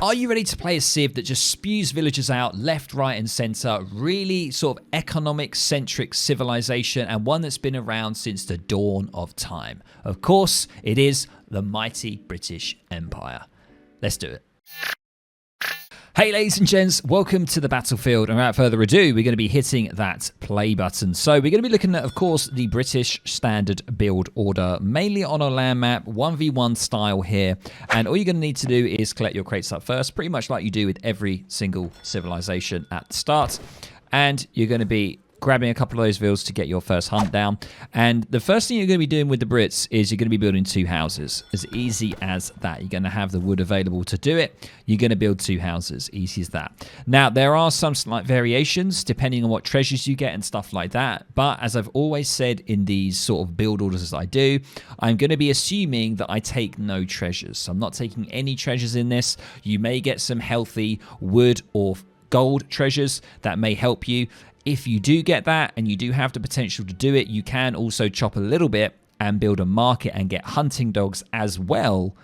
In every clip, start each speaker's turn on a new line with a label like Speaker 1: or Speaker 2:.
Speaker 1: Are you ready to play a civ that just spews villagers out left, right, and center? Really sort of economic-centric civilization, and one that's been around since the dawn of time. Of course, it is the mighty British Empire. Let's do it. Hey ladies and gents, welcome to the battlefield, and without further ado, we're going to be hitting that play button. So we're going to be looking at, of course, the British standard build order, mainly on a land map, 1v1 style here, and all you're going to need to do is collect your crates up first, pretty much like you do with every single civilization at the start, and you're going to be grabbing a couple of those villas to get your first hunt down. And the first thing you're going to be doing with the Brits is you're going to be building 2 houses. As easy as that. You're going to have the wood available to do it. You're going to build 2 houses. Easy as that. Now, there are some slight variations depending on what treasures you get and stuff like that. But as I've always said in these sort of build orders as I do, I'm going to be assuming that I take no treasures. So I'm not taking any treasures in this. You may get some healthy wood or gold treasures that may help you. If you do get that and you do have the potential to do it, you can also chop a little bit and build a market and get hunting dogs as well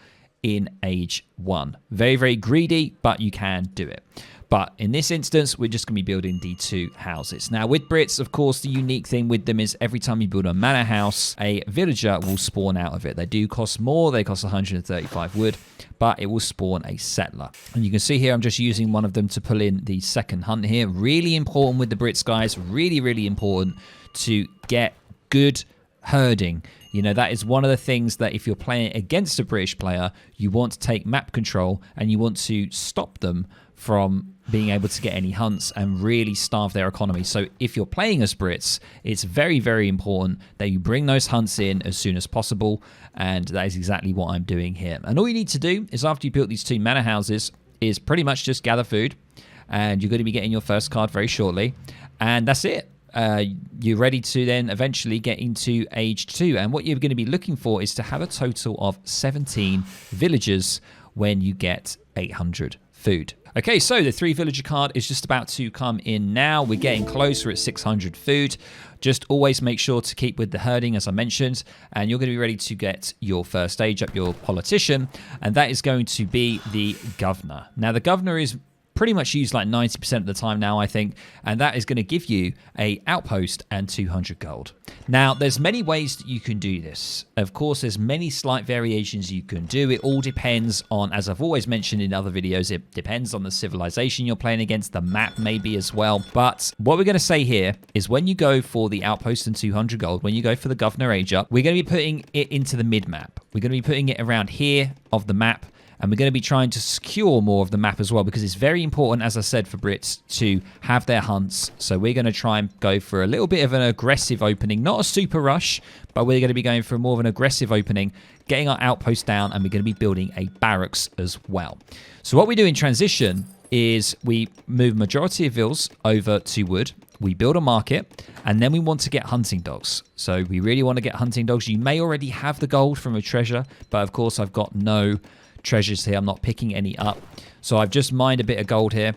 Speaker 1: in Age 1. Very, very greedy, but you can do it. But in this instance, we're just going to be building the 2 houses. Now, with Brits, of course, the unique thing with them is every time you build a manor house, a villager will spawn out of it. They do cost more. They cost 135 wood, but it will spawn a settler. And you can see here, I'm just using one of them to pull in the second hunt here. Really important with the Brits, guys. Really, really important to get good herding. You know, that is one of the things that if you're playing against a British player, you want to take map control and you want to stop them from being able to get any hunts and really starve their economy. So if you're playing as Brits, it's very, very important that you bring those hunts in as soon as possible, and that is exactly what I'm doing here. And all you need to do is, after you built these 2 manor houses, is pretty much just gather food, and you're going to be getting your first card very shortly, and that's it. You're ready to then eventually get into Age 2, and what you're going to be looking for is to have a total of 17 villagers when you get 800 food. Okay, so the 3 villager card is just about to come in now. We're getting closer at 600 food. Just always make sure to keep with the herding, as I mentioned, and you're going to be ready to get your first stage up, your politician, and that is going to be the governor. Now, the governor is pretty much used like 90% of the time now, I think, and that is going to give you a outpost and 200 gold. Now, there's many ways that you can do this. Of course, there's many slight variations you can do. It all depends on, as I've always mentioned in other videos, it depends on the civilization you're playing against, the map maybe as well. But what we're going to say here is when you go for the outpost and 200 gold, when you go for the governor age up, we're going to be putting it into the mid map. We're going to be putting it around here of the map. And we're going to be trying to secure more of the map as well, because it's very important, as I said, for Brits to have their hunts. So we're going to try and go for a little bit of an aggressive opening, not a super rush, but we're going to be going for more of an aggressive opening, getting our outpost down, and we're going to be building a barracks as well. So what we do in transition is we move majority of villas over to wood. We build a market, and then we want to get hunting dogs. So we really want to get hunting dogs. You may already have the gold from a treasure, but of course I've got no treasures here. I'm not picking any up. So I've just mined a bit of gold here,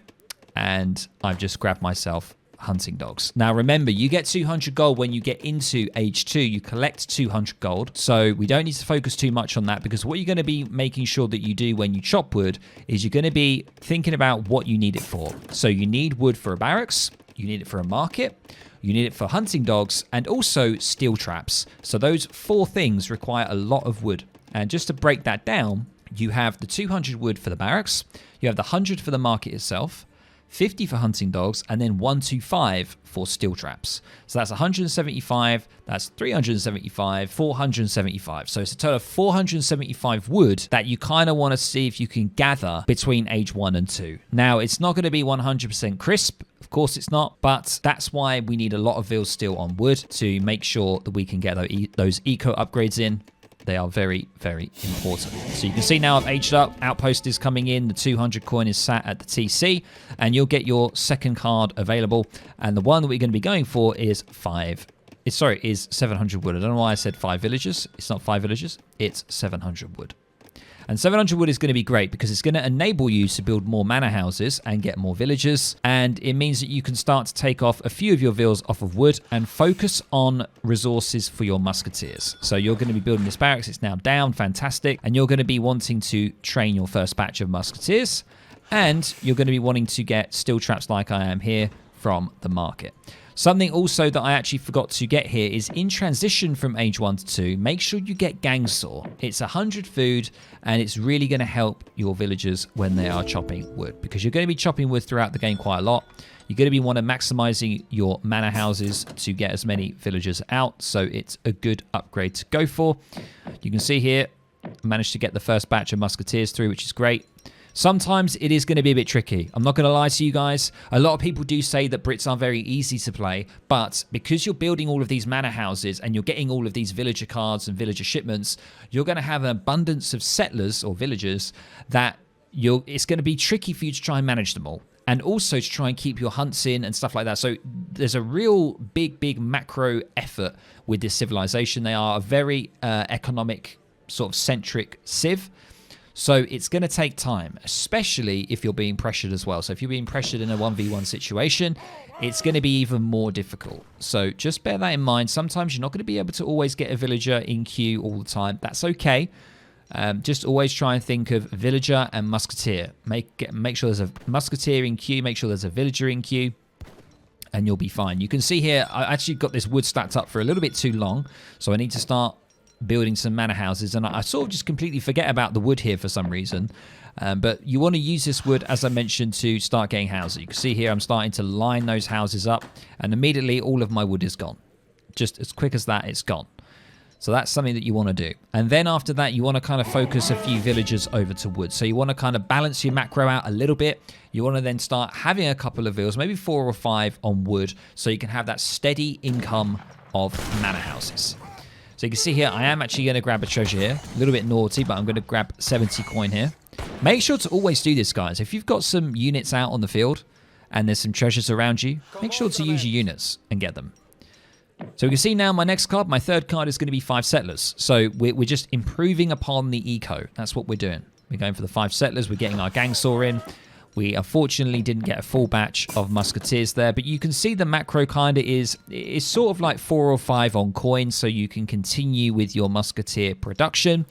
Speaker 1: and I've just grabbed myself hunting dogs. Now remember, you get 200 gold when you get into Age 2. You collect 200 gold. So we don't need to focus too much on that, because what you're going to be making sure that you do when you chop wood is you're going to be thinking about what you need it for. So you need wood for a barracks, you need it for a market, you need it for hunting dogs, and also steel traps. So those 4 things require a lot of wood. And just to break that down, you have the 200 wood for the barracks, you have the 100 for the market itself, 50 for hunting dogs, and then 125 for steel traps. So that's 175, that's 375, 475. So it's a total of 475 wood that you kind of want to see if you can gather between Age 1 and 2. Now, it's not going to be 100% crisp. Of course it's not, but that's why we need a lot of vills still on wood to make sure that we can get those eco upgrades in. They are very, very important. So you can see now I've aged up. Outpost is coming in. The 200 coin is sat at the TC, and you'll get your second card available. And the one that we're going to be going for is 700 wood. I don't know why I said 5 villagers. It's not 5 villagers. It's 700 wood. And 700 wood is going to be great because it's going to enable you to build more manor houses and get more villagers. And it means that you can start to take off a few of your villas off of wood and focus on resources for your musketeers. So you're going to be building this barracks. It's now down. Fantastic. And you're going to be wanting to train your first batch of musketeers. And you're going to be wanting to get steel traps like I am here from the market. Something also that I actually forgot to get here is in transition from age 1 to 2, make sure you get gang saw. It's 100 food and it's really going to help your villagers when they are chopping wood, because you're going to be chopping wood throughout the game quite a lot. You're going to be maximizing your manor houses to get as many villagers out, so it's a good upgrade to go for. You can see here, I managed to get the first batch of musketeers through, which is great. Sometimes it is going to be a bit tricky. I'm not going to lie to you guys. A lot of people do say that Brits are very easy to play, but because you're building all of these manor houses and you're getting all of these villager cards and villager shipments, you're going to have an abundance of settlers or villagers that it's going to be tricky for you to try and manage them all. And also to try and keep your hunts in and stuff like that. So there's a real big macro effort with this civilization. They are a very economic sort of centric civ. So it's going to take time, especially if you're being pressured as well. So if you're being pressured in a 1v1 situation, it's going to be even more difficult. So just bear that in mind. Sometimes you're not going to be able to always get a villager in queue all the time. That's okay. Just always try and think of villager and musketeer. Make sure there's a musketeer in queue. Make sure there's a villager in queue. And you'll be fine. You can see here, I actually got this wood stacked up for a little bit too long. So I need to start building some manor houses, and I sort of just completely forget about the wood here for some reason, but you want to use this wood, as I mentioned, to start getting houses. You can see here I'm starting to line those houses up, and immediately all of my wood is gone. Just as quick as that, it's gone. So that's something that you want to do. And then after that, you want to kind of focus a few villagers over to wood. So you want to kind of balance your macro out a little bit. You want to then start having a couple of villas, maybe 4 or 5 on wood, so you can have that steady income of manor houses. So you can see here, I am actually going to grab a treasure here. A little bit naughty, but I'm going to grab 70 coin here. Make sure to always do this, guys. If you've got some units out on the field and there's some treasures around you, make sure to use your units and get them. So we can see now my next card, my third card is going to be 5 settlers. So we're just improving upon the eco. That's what we're doing. We're going for the 5 settlers. We're getting our gang saw in. We unfortunately didn't get a full batch of musketeers there, but you can see the macro kind of is sort of like 4 or 5 on coin, so you can continue with your musketeer production.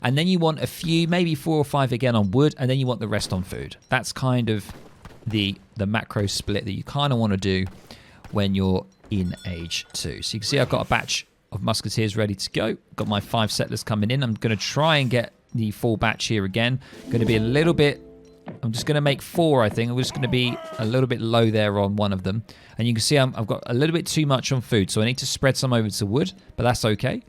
Speaker 1: And then you want a few, maybe 4 or 5 again on wood, and then you want the rest on food. That's kind of the macro split that you kind of want to do when you're in age 2. So you can see I've got a batch of musketeers ready to go. Got my 5 settlers coming in. I'm going to try and get the full batch here again. Going to be a little bit... I'm just going to make 4, I think. I'm just going to be a little bit low there on one of them. And you can see I've got a little bit too much on food, so I need to spread some over to wood, but that's okay.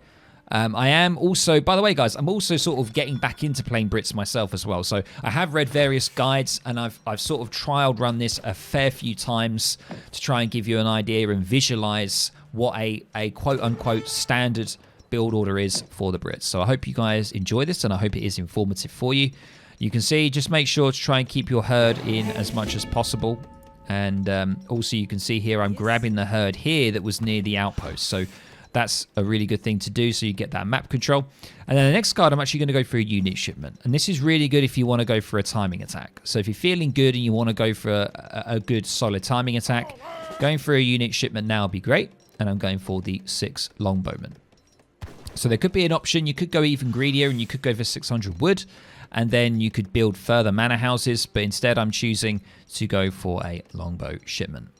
Speaker 1: I am also, by the way, guys, I'm also sort of getting back into playing Brits myself as well. So I have read various guides, and I've sort of trialed run this a fair few times to try and give you an idea and visualize what a quote-unquote standard build order is for the Brits. So I hope you guys enjoy this, and I hope it is informative for you. You can see, just make sure to try and keep your herd in as much as possible. And also you can see here, I'm grabbing the herd here that was near the outpost. So that's a really good thing to do, so you get that map control. And then the next card, I'm actually going to go for a unit shipment. And this is really good if you want to go for a timing attack. So if you're feeling good and you want to go for a good solid timing attack, going for a unit shipment now would be great. And I'm going for the 6 longbowmen. So there could be an option. You could go even greedier and you could go for 600 wood. And then you could build further manor houses, but instead I'm choosing to go for a longbow shipment.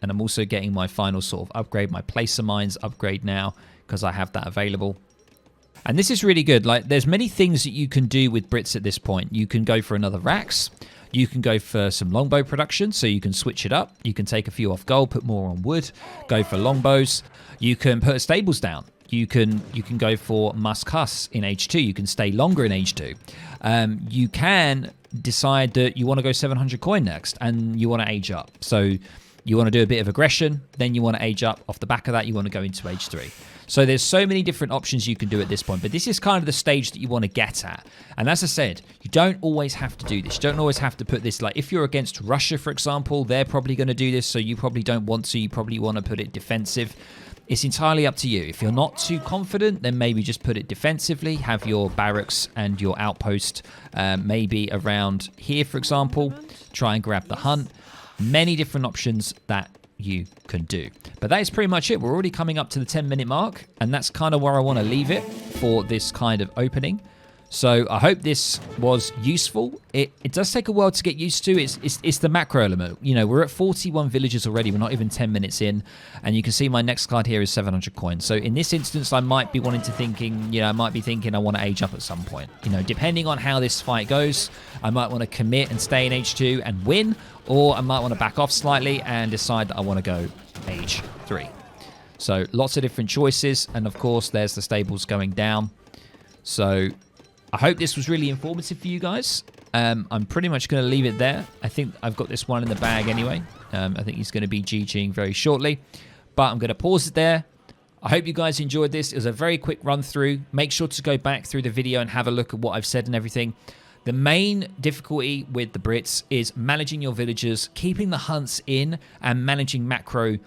Speaker 1: And I'm also getting my final sort of upgrade, my placer mines upgrade now, because I have that available. And this is really good. Like, there's many things that you can do with Brits at this point. You can go for another Rax. You can go for some longbow production, so you can switch it up. You can take a few off gold, put more on wood, go for longbows. You can put stables down. You can go for Muscus in H2. You can stay longer in H2. You can decide that you want to go 700 coin next and you want to age up. So you want to do a bit of aggression, then you want to age up. Off the back of that, you want to go into H3. So there's so many different options you can do at this point, but this is kind of the stage that you want to get at. And as I said, you don't always have to do this. You don't always have to put this, like if you're against Russia, for example, they're probably going to do this, so you probably don't want to. You probably want to put it defensive. It's entirely up to you. If you're not too confident, then maybe just put it defensively. Have your barracks and your outpost maybe around here, for example. Try and grab the hunt. Many different options that you can do. But that is pretty much it. We're already coming up to the 10-minute mark, and that's kind of where I want to leave it for this kind of opening. So I hope this was useful. It does take a while to get used to. It's the macro element. You know, we're at 41 villagers already. We're not even 10 minutes in. And you can see my next card here is 700 coins. So in this instance, I might be wanting to thinking, you know, I might be thinking I want to age up at some point. You know, depending on how this fight goes, I might want to commit and stay in H2 and win. Or I might want to back off slightly and decide that I want to go H3. So lots of different choices. And of course, there's the stables going down. So I hope this was really informative for you guys. I'm pretty much going to leave it there. I think I've got this one in the bag anyway. I think he's going to be GGing very shortly. But I'm going to pause it there. I hope you guys enjoyed this. It was a very quick run through. Make sure to go back through the video and have a look at what I've said and everything. The main difficulty with the Brits is managing your villagers, keeping the hunts in, and managing macro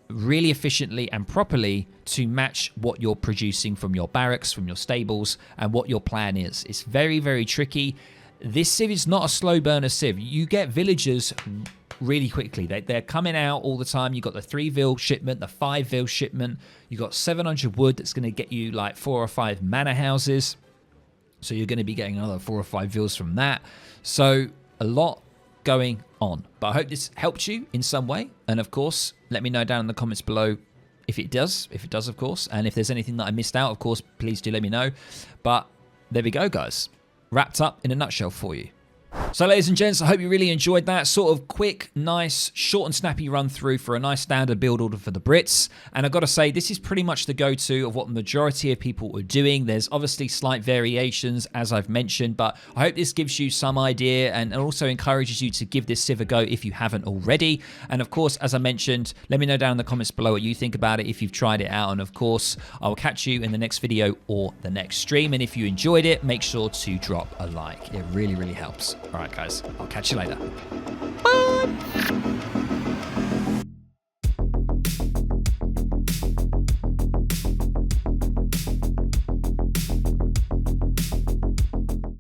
Speaker 1: really efficiently and properly to match what you're producing from your barracks, from your stables, and what your plan is. It's very, very tricky. This civ is not a slow burner civ. You get villagers really quickly. They're coming out all the time. You've got the 3 vil shipment, the 5 vil shipment. You've got 700 wood that's going to get you like 4 or 5 manor houses. So you're going to be getting another 4 or 5 vils from that. So a lot going on. But I hope this helped you in some way. And of course, let me know down in the comments below if it does, of course. And if there's anything that I missed out, of course, please do let me know. But there we go, guys. Wrapped up in a nutshell for you. So ladies and gents, I hope you really enjoyed that sort of quick, nice, short and snappy run through for a nice standard build order for the Brits. And I've got to say, this is pretty much the go-to of what the majority of people are doing. There's obviously slight variations, as I've mentioned, but I hope this gives you some idea and also encourages you to give this civ a go if you haven't already. And of course, as I mentioned, let me know down in the comments below what you think about it if you've tried it out. And of course, I'll catch you in the next video or the next stream. And if you enjoyed it, make sure to drop a like. It really, really helps. All right, guys, I'll catch you later. Bye.